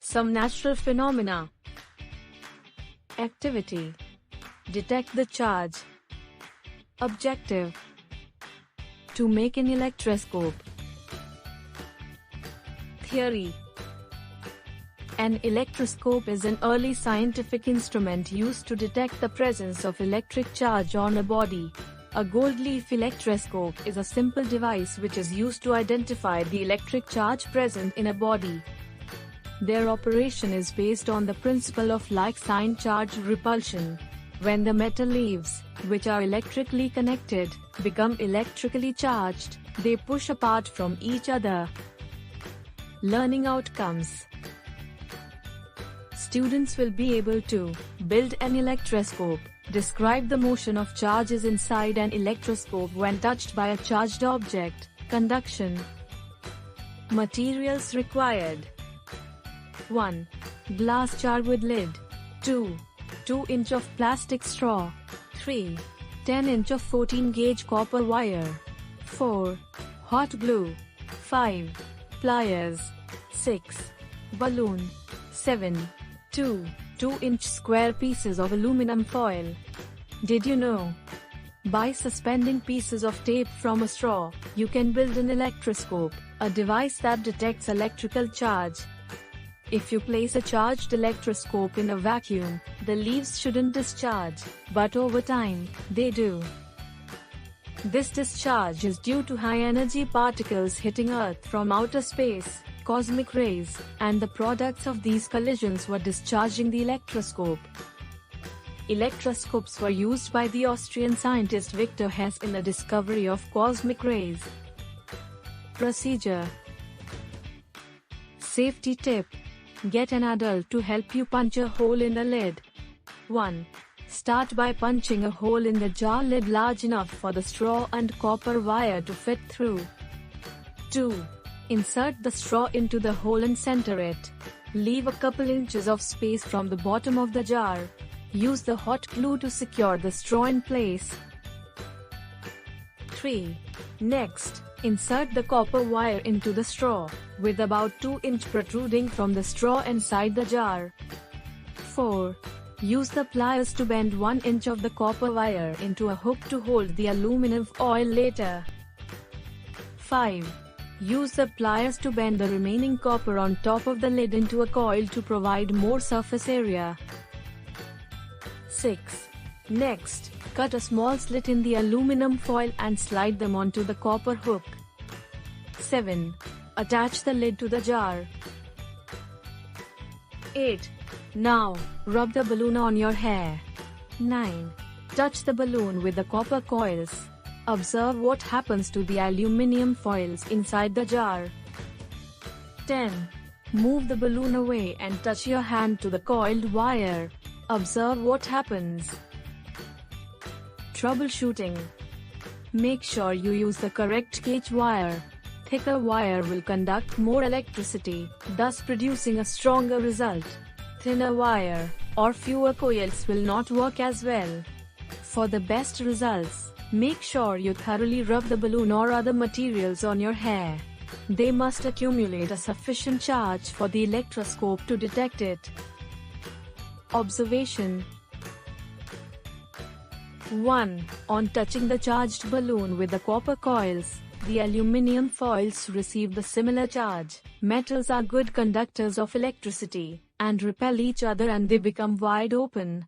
Some natural phenomena. Activity. Detect the charge. Objective. To make an electroscope. Theory. An electroscope is an early scientific instrument used to detect the presence of electric charge on a body. A gold leaf electroscope is a simple device which is used to identify the electric charge present in a body. Their operation is based on the principle of like-sign charge repulsion. When the metal leaves, which are electrically connected, become electrically charged, they push apart from each other. Learning outcomes. Students will be able to build an electroscope, describe the motion of charges inside an electroscope when touched by a charged object, conduction. Materials required. 1. Glass jar with lid. 2. 2-inch of plastic straw. 3. 10-inch of 14-gauge copper wire. 4. Hot glue. 5. Pliers. 6. Balloon. 7. 2. 2-inch square pieces of aluminum foil. Did you know? By suspending pieces of tape from a straw, you can build an electroscope, a device that detects electrical charge. If you place a charged electroscope in a vacuum, the leaves shouldn't discharge, but over time, they do. This discharge is due to high-energy particles hitting Earth from outer space, cosmic rays, and the products of these collisions were discharging the electroscope. Electroscopes were used by the Austrian scientist Victor Hess in the discovery of cosmic rays. Procedure. Safety tip. Get an adult to help you punch a hole in the lid. 1. Start by punching a hole in the jar lid large enough for the straw and copper wire to fit through. 2. Insert the straw into the hole and center it. Leave a couple inches of space from the bottom of the jar. Use the hot glue to secure the straw in place. 3. Next, insert the copper wire into the straw, with about 2-inch protruding from the straw inside the jar. 4. Use the pliers to bend 1 inch of the copper wire into a hook to hold the aluminum foil later. 5. Use the pliers to bend the remaining copper on top of the lid into a coil to provide more surface area. 6. Next, cut a small slit in the aluminum foil and slide them onto the copper hook. 7. Attach the lid to the jar. 8. Now, rub the balloon on your hair. 9. Touch the balloon with the copper coils. Observe what happens to the aluminum foils inside the jar. 10. Move the balloon away and touch your hand to the coiled wire. Observe what happens. Troubleshooting. Make sure you use the correct gauge wire. Thicker wire will conduct more electricity, thus producing a stronger result. Thinner wire, or fewer coils will not work as well. For the best results, make sure you thoroughly rub the balloon or other materials on your hair. They must accumulate a sufficient charge for the electroscope to detect it. Observation. 1. On touching the charged balloon with the copper coils, the aluminum foils receive the similar charge. Metals are good conductors of electricity, and repel each other and they become wide open.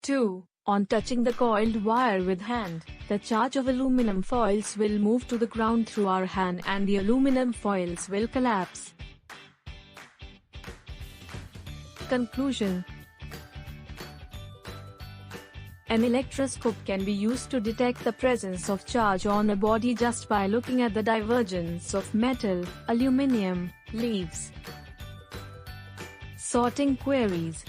2. On touching the coiled wire with hand, the charge of aluminum foils will move to the ground through our hand and the aluminum foils will collapse. Conclusion. An electroscope can be used to detect the presence of charge on a body just by looking at the divergence of metal, aluminum, leaves. Sorting queries.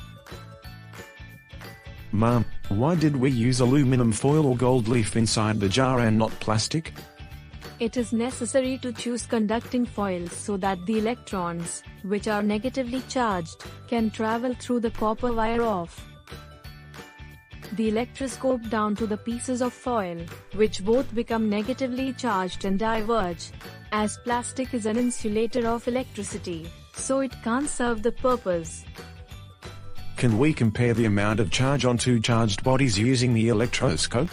Ma'am, why did we use aluminum foil or gold leaf inside the jar and not plastic? It is necessary to choose conducting foils so that the electrons, which are negatively charged, can travel through the copper wire off the electroscope down to the pieces of foil, which both become negatively charged and diverge. as plastic is an insulator of electricity, so it can't serve the purpose. Can we compare the amount of charge on two charged bodies using the electroscope?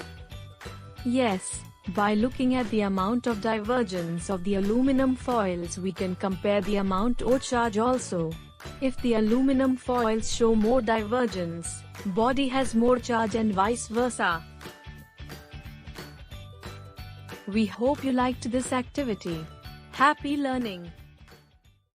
Yes, by looking at the amount of divergence of the aluminum foils we can compare the amount of charge also. If the aluminum foils show more divergence, body has more charge and vice versa. We hope you liked this activity. Happy learning!